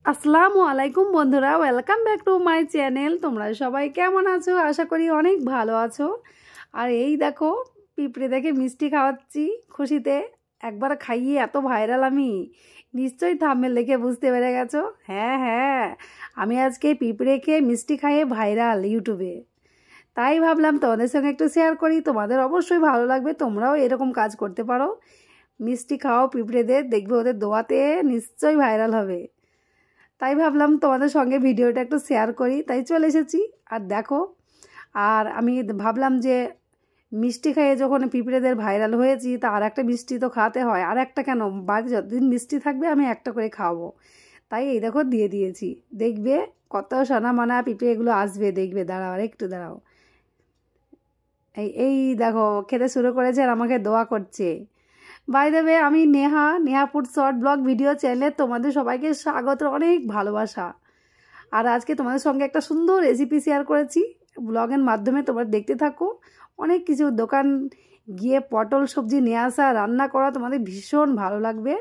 আসসালামু আলাইকুম বন্ধুরা, welcome back to my channel. তোমরা সবাই কেমন আছো? আশা করি অনেক ভালো আছো। আর এই দেখো, পিঁপড়ে দেখে মিষ্টি খাওয়াচ্ছি খুশিতে। একবার খাইয়ে এত ভাইরাল আমি, নিশ্চয়ই থাম্বনেল দেখে বুঝতে পেরে গেছো। হ্যাঁ হ্যাঁ, আমি আজকে পিঁপড়ে খেয়ে মিষ্টি খাইয়ে ভাইরাল ইউটিউবে। তাই ভাবলাম তোমাদের সঙ্গে একটু শেয়ার করি, তোমাদের অবশ্যই ভালো লাগবে, তোমরাও এরকম কাজ করতে পারো। মিষ্টি খাও পিঁপড়েদের, দেখবে ওদের দোয়াতে নিশ্চয়ই ভাইরাল হবে। তাই ভাবলাম তোমাদের সঙ্গে ভিডিওটা একটু শেয়ার করি, তাই চলে এসেছি। আর দেখো, আর আমি ভাবলাম যে মিষ্টি খেয়ে যখন পিঁপড়েদের ভাইরাল হয়েছি, তা আর একটা মিষ্টি তো খাওয়াতে হয়। আর একটা কেন, বাড়ি যতদিন মিষ্টি থাকবে আমি একটা করে খাওয়াবো। তাই এই দেখো দিয়ে দিয়েছি। দেখবে কত সোনা মানা পিঁপড়েগুলো আসবে, দেখবে। দাঁড়াও, আর একটু দাঁড়াও। এই এই দেখো খেতে শুরু করেছে আর আমাকে দোয়া করছে। বাই দ্য ওয়ে, আমি Neha food short blog video চ্যানেলে তোমাদের সবাইকে স্বাগত, অনেক ভালোবাসা। আর আজকে তোমাদের সঙ্গে একটা সুন্দর রেসিপি শেয়ার করেছি ব্লগের মাধ্যমে, তোমরা দেখতে থাকো। অনেক কিছু দোকান গিয়ে পটল সবজি নিয়ে আসা, রান্না করা তোমাদের ভীষণ ভালো লাগবে।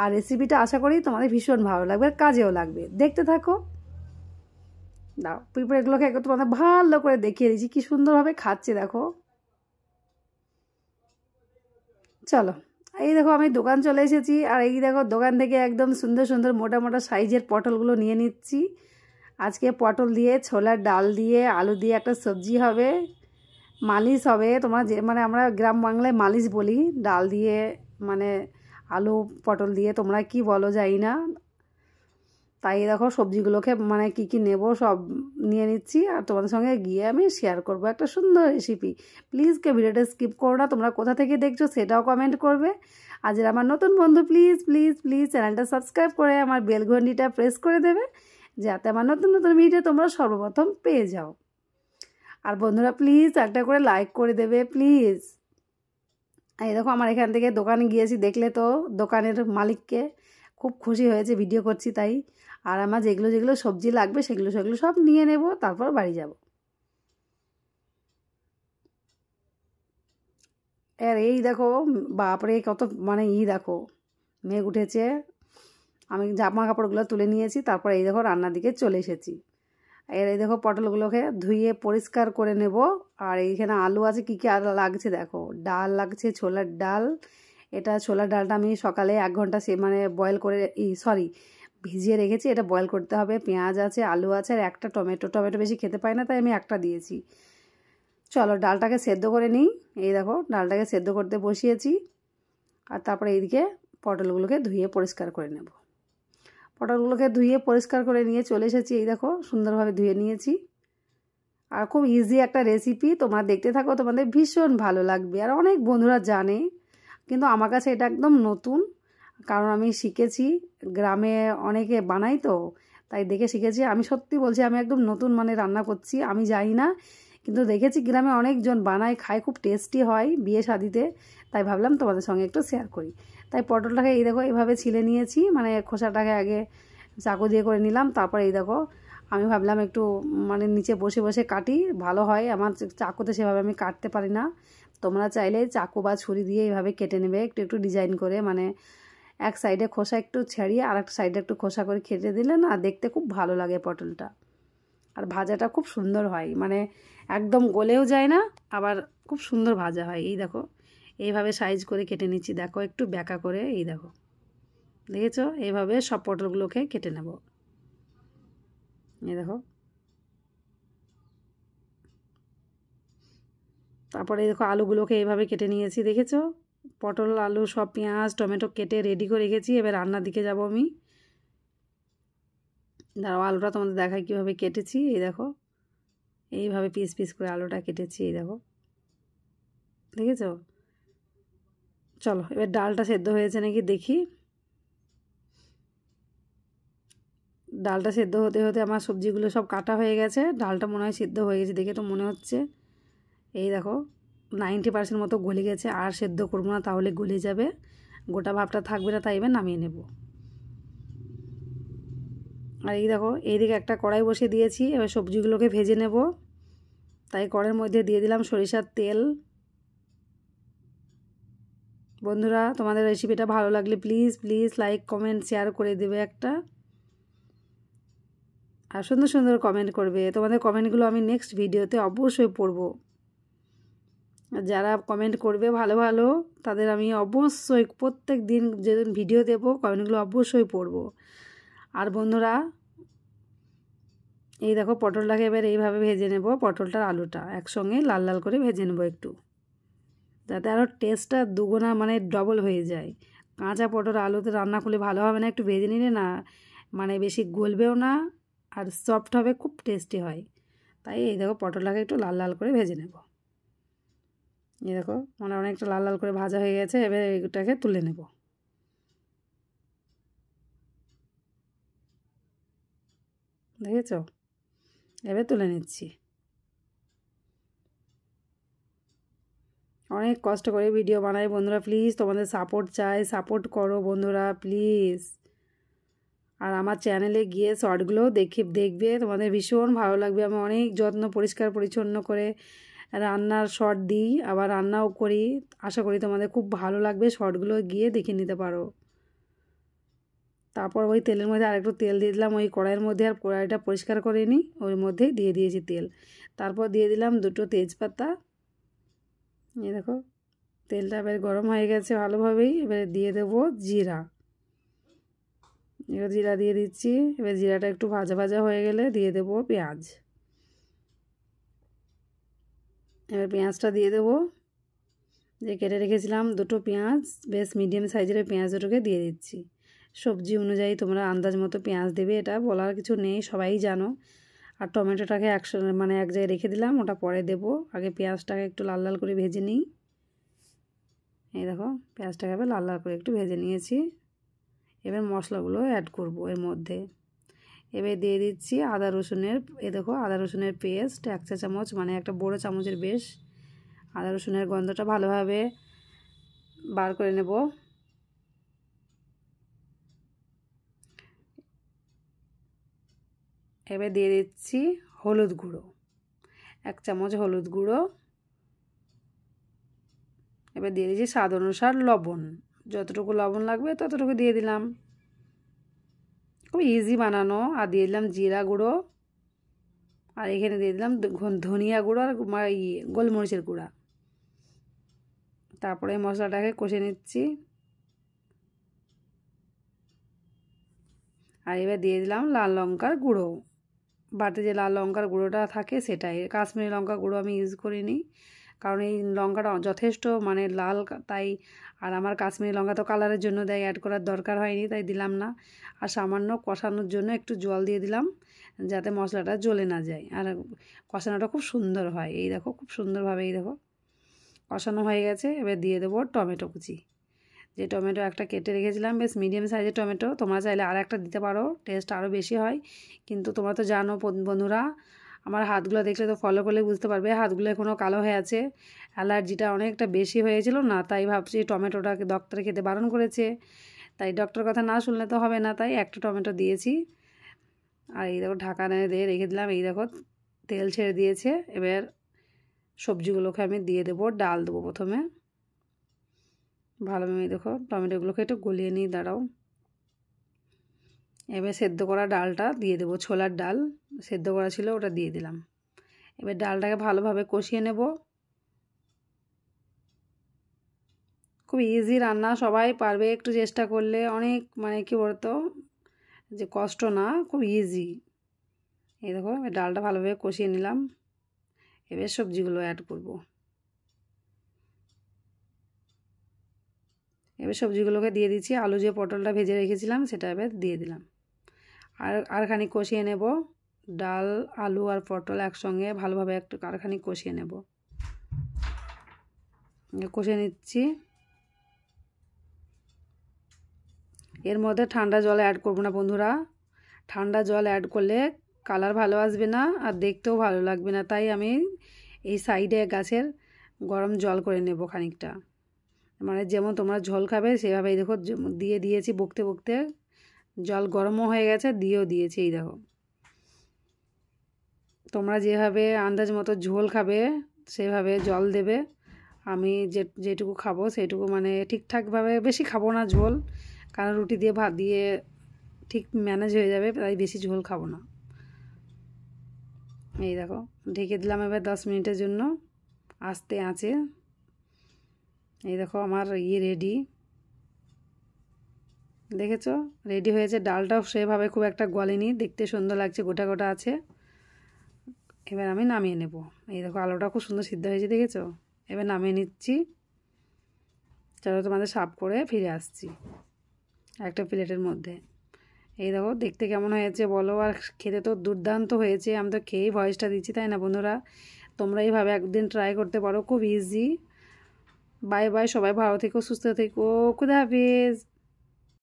আর রেসিপিটা আশা করি তোমাদের ভীষণ ভালো লাগবে, কাজেও লাগবে। দেখতে থাকো। দাও, পিঁপড়েগুলোকে একটু তোমাদের ভালো করে দেখিয়ে দিচ্ছি কি সুন্দরভাবে খাচ্ছে, দেখো। চলো, এই দেখো আমি দোকান চলে এসেছি। আর এই দেখো দোকান থেকে একদম সুন্দর সুন্দর মোটা মোটা সাইজের পটলগুলো নিয়ে নিচ্ছি। আজকে পটল দিয়ে, ছোলার ডাল দিয়ে, আলু দিয়ে একটা সবজি হবে, মালিশ হবে। তোমরা যে মানে আমরা গ্রাম বাংলায় মালিশ বলি, ডাল দিয়ে মানে আলু পটল দিয়ে, তোমরা কি বলো জানি না। তাই দেখো সবজিগুলোকে মানে কি কি নেব সব নিয়ে নিচ্ছি, আর তোমাদের সঙ্গে গিয়ে আমি শেয়ার করব একটা সুন্দর রেসিপি। প্লিজ কেউ ভিডিওটা স্কিপ করো না। তোমরা কোথা থেকে দেখছো সেটাও কমেন্ট করবে। আজ আমার নতুন বন্ধু, প্লিজ প্লিজ প্লিজ চ্যানেলটা সাবস্ক্রাইব করে আমার বেল ঘন্টিটা প্রেস করে দেবে, যাতে আমার নতুন নতুন ভিডিও তোমরা সর্বপ্রথম পেয়ে যাও। আর বন্ধুরা প্লিজ একটা করে লাইক করে দেবে প্লিজ। এই দেখো আমার এখান থেকে দোকানে গিয়েছি, দেখলে তো দোকানের মালিককে খুব খুশি হয়েছে, ভিডিও করছি তাই। আর আমার যেগুলো যেগুলো সবজি লাগবে সেগুলো সেগুলো সব নিয়ে নেব, তারপর বাড়ি যাব। আর এই দেখো, বাপরে কত মানে দেখো মেঘ উঠেছে। আমি জামা কাপড়গুলো তুলে নিয়েছি, তারপর এই দেখো রান্নার দিকে চলে এসেছি। এর এই দেখো পটলগুলোকে ধুয়ে পরিষ্কার করে নেব। আর এইখানে আলু আছে, কী কী আর লাগছে দেখো। ডাল লাগছে, ছোলার ডাল। এটা ছোলার ডালটা আমি সকালে 1 ঘন্টা মানে বয়েল করে, ভিজিয়ে রেখেছি। এটা বয়েল করতে হবে। পেঁয়াজ আছে, আলু আছে, আর একটা টমেটো। টমেটো বেশি খেতে পাই না, তাই আমি একটা দিয়েছি। চলো ডালটাকে সেদ্ধ করে নিই। এই দেখো ডালটাকে সেদ্ধ করতে বসিয়েছি। আর তারপরে এইদিকে পটলগুলোকে ধুয়ে পরিষ্কার করে নেব। পটলগুলোকে ধুয়ে পরিষ্কার করে নিয়ে চলে এসেছি। এই দেখো সুন্দরভাবে ধুয়ে নিয়েছি। আর খুব ইজি একটা রেসিপি, তোমরা দেখতে থাকো, তোমাদের ভীষণ ভালো লাগবে। আর অনেক বন্ধুরা জানে, কিন্তু আমার কাছে এটা একদম নতুন, কারণ আমি শিখেছি গ্রামে অনেকে বানাই তো, তাই দেখে শিখেছি। আমি সত্যি বলছি, আমি একদম নতুন মানে রান্না করছি, আমি জানি না, কিন্তু দেখেছি গ্রামে অনেকজন বানায়, খায়, খুব টেস্টি হয় বিয়ে শাদিতে। তাই ভাবলাম তোমাদের সঙ্গে একটু শেয়ার করি। তাই পটলটাকে এই দেখো এভাবে ছিলে নিয়েছি, মানে খোসাটাকে আগে চাকু দিয়ে করে নিলাম। তারপর এই দেখো আমি ভাবলাম একটু মানে নিচে বসে বসে কাটি, ভালো হয়। আমার চাকুতে সেভাবে আমি কাটতে পারি না। তোমরা চাইলে চাকু বা ছুরি দিয়ে এইভাবে কেটে নেবে, একটু একটু ডিজাইন করে, মানে এক সাইডে খোসা একটু ছাড়িয়ে আর একটা সাইডে একটু খোসা করে কেটে দিলে না, দেখতে খুব ভালো লাগে পটলটা। আর ভাজাটা খুব সুন্দর হয়, মানে একদম গলেও যায় না, আবার খুব সুন্দর ভাজা হয়। এই দেখো এইভাবে সাইজ করে কেটে নিচ্ছি, দেখো একটু ব্যাকা করে। এই দেখো, দেখেছো? এইভাবে সব পটলগুলোকে কেটে নেব। এই দেখো, তারপরে দেখো আলুগুলোকে এইভাবে কেটে নিয়েছি, দেখেছো? পটল আলু সব পেঁয়াজ টমেটো কেটে রেডি করে রেখেছি। এবার রান্নার দিকে যাব আমি। দাঁড়াও, আলুটা তোমাদের দেখাই কীভাবে কেটেছি। এই দেখো এইভাবে পিস পিস করে আলুটা কেটেছি, এই দেখো, দেখেছো? চলো এবার ডালটা সেদ্ধ হয়েছে নাকি দেখি। ডালটা সেদ্ধ হতে হতে আমার সবজিগুলো সব কাটা হয়ে গেছে, ডালটা মনে হয় সেদ্ধ হয়ে গেছে, দেখে তো মনে হচ্ছে। এই দেখো 90% মতো গলে গেছে, আর সেদ্ধ করবো না, তাহলে গলে যাবে, গোটা ভাবটা থাকবে না, তাই এবার নামিয়ে নেব। আর এই দেখো এইদিকে একটা কড়াই বসিয়ে দিয়েছি, এবার সবজিগুলোকে ভেজে নেব। তাই কড়াইয়ের মধ্যে দিয়ে দিলাম সরিষার তেল। বন্ধুরা তোমাদের রেসিপিটা ভালো লাগলে please please like comment share করে দেবে একটা। আর সুন্দর সুন্দর কমেন্ট করবে। তোমাদের কমেন্টগুলো আমি নেক্সট ভিডিওতে অবশ্যই পড়ব। যারা কমেন্ট করবে ভালো ভালো তাদের আমি অবশ্যই প্রত্যেক দিন যেদিন ভিডিও দেব কমেন্টগুলো অবশ্যই পড়ব। আর বন্ধুরা এই দেখো পটলটাকে এবার এইভাবে ভেজে নেব, পটলটার আলুটা একসঙ্গে লাল লাল করে ভেজে নেব একটু, যাতে আরও টেস্টটা দুগুণা মানে ডবল হয়ে যায়। কাঁচা পটল আলুতে রান্না করলে ভালো হবে না, একটু ভেজে নিলে না মানে বেশি গলবেও না আর সফট হবে, খুব টেস্টি হয়। তাই এই দেখো পটলটাকে একটু লাল লাল করে ভেজে নেব। এই দেখো মানে অনেকটা লাল লাল করে ভাজা হয়ে গেছে, এবার এইটাকে তুলে নেব। দেখেছ, এবার তুলে নিচ্ছি। অনেক কষ্ট করে ভিডিও বানাই বন্ধুরা, প্লিজ তোমাদের সাপোর্ট চাই, সাপোর্ট করো বন্ধুরা প্লিজ। আর আমার চ্যানেলে গিয়ে শর্টগুলো দেখবে, তোমাদের ভীষণ ভালো লাগবে। আমি অনেক যত্ন পরিষ্কার পরিচ্ছন্ন করে রান্নার শর্ট দিই, আবার রান্নাও করি। আশা করি তোমাদের খুব ভালো লাগবে, শর্টগুলো গিয়ে দেখে নিতে পারো। তারপর ওই তেলের মধ্যে আরেকটু তেল দিয়ে দিলাম ওই কড়াইয়ের মধ্যে, আর কড়াইটা পরিষ্কার করে নিই, ওর মধ্যেই দিয়ে দিয়েছি তেল। তারপর দিয়ে দিলাম 2টো তেজপাতা। এই দেখো তেলটা এবার গরম হয়ে গেছে ভালোভাবেই, এবারে দিয়ে দেবো জিরা। এবার জিরা দিয়ে দিচ্ছি। এবার জিরাটা একটু ভাজা ভাজা হয়ে গেলে দিয়ে দেবো পেঁয়াজ। এবার পেঁয়াজটা দিয়ে দেবো, যে কেটে রেখেছিলাম 2টো পেঁয়াজ, বেশ মিডিয়াম সাইজের পেঁয়াজ দুটোকে দিয়ে দিচ্ছি। সবজি অনুযায়ী তোমরা আন্দাজ মতো পেঁয়াজ দেবে, এটা বলার কিছু নেই, সবাই জানো। আর টমেটোটাকে এক জায়গায় রেখে দিলাম, ওটা পরে দেবো। আগে পেঁয়াজটাকে একটু লাল লাল করে ভেজে নিই। এই দেখো পেঁয়াজটাকে আবার লাল লাল করে একটু ভেজে নিয়েছি। এবার মশলাগুলো অ্যাড করব এর মধ্যে। এবার দিয়ে দিচ্ছি আদা রসুনের, এই দেখো আদা রসুনের পেস্ট 1 চা চামচ, মানে একটা বড় চামচের বেশ। আদা রসুনের গন্ধটা ভালোভাবে বার করে নেব। এবার দিয়ে দিচ্ছি হলুদ গুঁড়ো, 1 চামচ হলুদ গুঁড়ো। এবার দিয়ে দিচ্ছি স্বাদ অনুসার লবণ, যতটুকু লবণ লাগবে ততটুকু দিয়ে দিলাম। খুব ইজি বানানো। আর দিয়ে দিলাম জিরা গুঁড়ো, আর এখানে দিয়ে দিলাম ধনিয়া গুঁড়ো আর গোলমরিচের গুঁড়া। তারপরে মশলাটাকে কষে নিচ্ছি। আর এবার দিয়ে দিলাম লাল লঙ্কার গুঁড়ো, বাড়িতে যে লাল লঙ্কার গুঁড়োটা থাকে সেটাই। কাশ্মীরি লঙ্কা গুঁড়ো আমি ইউজ করিনি, কারণ এই লঙ্কাটা যথেষ্ট মানে লাল, তাই। আর আমার কাশ্মীরি লঙ্কা তো কালারের জন্য দেয়, অ্যাড করার দরকার হয়নি, তাই দিলাম না। আর সামান্য কষানোর জন্য একটু জল দিয়ে দিলাম, যাতে মশলাটা জ্বলে না যায় আর কষানোটা খুব সুন্দর হয়। এই দেখো খুব সুন্দরভাবে এই দেখো কষানো হয়ে গেছে। এবার দিয়ে দেবো টমেটো কুচি, যে টমেটো একটা কেটে রেখেছিলাম, বেশ মিডিয়াম সাইজের টমেটো। তোমরা চাইলে আর একটা দিতে পারো, টেস্ট আরও বেশি হয়। কিন্তু তোমরা তো জানো বন্ধুরা, আমার হাতগুলো দেখলে তো ফলো করলে বুঝতে পারবে, হাতগুলো এখনও কালো হয়ে আছে। অ্যালার্জিটা অনেকটা বেশি হয়েছিল না, তাই ভাবছি টমেটোটাকে ডক্টরে খেতে বারণ করেছে, তাই ডক্টর কথা না শুনলে তো হবে না, তাই একটা টমেটো দিয়েছি। আর এই দেখো ঢাকা দিয়ে রেখে দিলাম। এই দেখো তেল ছেড়ে দিয়েছে। এবার সবজিগুলোকে আমি দিয়ে দেবো, ডাল দেবো প্রথমে ভালোভাবে। দেখো টমেটোগুলোকে একটু গলিয়ে নিই, দাঁড়াও। এবার সেদ্ধ করা ডালটা দিয়ে দেবো, ছোলার ডাল সেদ্ধ করা ছিল ওটা দিয়ে দিলাম। এবার ডালটাকে ভালোভাবে কষিয়ে নেব। খুব ইজি রান্না, সবাই পারবে একটু চেষ্টা করলে। অনেক মানে কী বলতো যে কষ্ট না, খুব ইজি। এই দেখো ডালটা ভালোভাবে কষিয়ে নিলাম। এবার সবজিগুলো অ্যাড করব। এবার সবজিগুলোকে দিয়ে দিচ্ছি। আলু যে পটলটা ভেজে রেখেছিলাম সেটা এবার দিয়ে দিলাম। আর খানিক কষিয়ে নেব। ডাল আলু আর পটল একসঙ্গে ভালোভাবে একটু আরখানিক কষিয়ে নেব। কষিয়ে নিচ্ছি। এর মধ্যে ঠান্ডা জল অ্যাড করব না বন্ধুরা, ঠান্ডা জল অ্যাড করলে কালার ভালো আসবে না আর দেখতেও ভালো লাগবে না, তাই আমি এই সাইডে গাছের গরম জল করে নেব খানিকটা। মানে যেমন তোমরা ঝোল খাবে সেভাবেই দেখো দিয়ে দিয়েছি, বকতে বকতে জল গরমও হয়ে গেছে, দিয়েও দিয়েছি। এই দেখো তোমরা যেভাবে আন্দাজ মতো ঝোল খাবে সেভাবে জল দেবে। আমি যেটুকু খাবো সেইটুকু মানে ঠিকঠাকভাবে, বেশি খাবো না ঝোল, কারণ রুটি দিয়ে ভাত দিয়ে ঠিক ম্যানেজ হয়ে যাবে, তাই বেশি ঝোল খাবো না। এই দেখো ঢেকে দিলাম এবার 10 মিনিটের জন্য আস্তে আঁচে। এই দেখো আমার রেডি, দেখেছো রেডি হয়েছে। ডালটাও সেভাবে খুব একটা গলেনি, দেখতে সুন্দর লাগছে, গোটা গোটা আছে। এবার আমি নামিয়ে নেব। এই দেখো আলুটা খুব সুন্দর সিদ্ধ হয়েছে, দেখেছো। এবার নামিয়ে নিচ্ছি। চলো তোমাদের সার্ভ করে ফিরে আসছি একটা প্লেটের মধ্যে। এই দেখো দেখতে কেমন হয়েছে বলো, আর খেতে তো দুর্দান্ত হয়েছে। আমি তো খেয়েই ভয়েসটা দিচ্ছি, তাই না বন্ধুরা? তোমরা এইভাবে একদিন ট্রাই করতে পারো, খুব ইজি। বাই বাই, সবাই ভালো থেকো, সুস্থ থেকো, খুদা হাফেজ।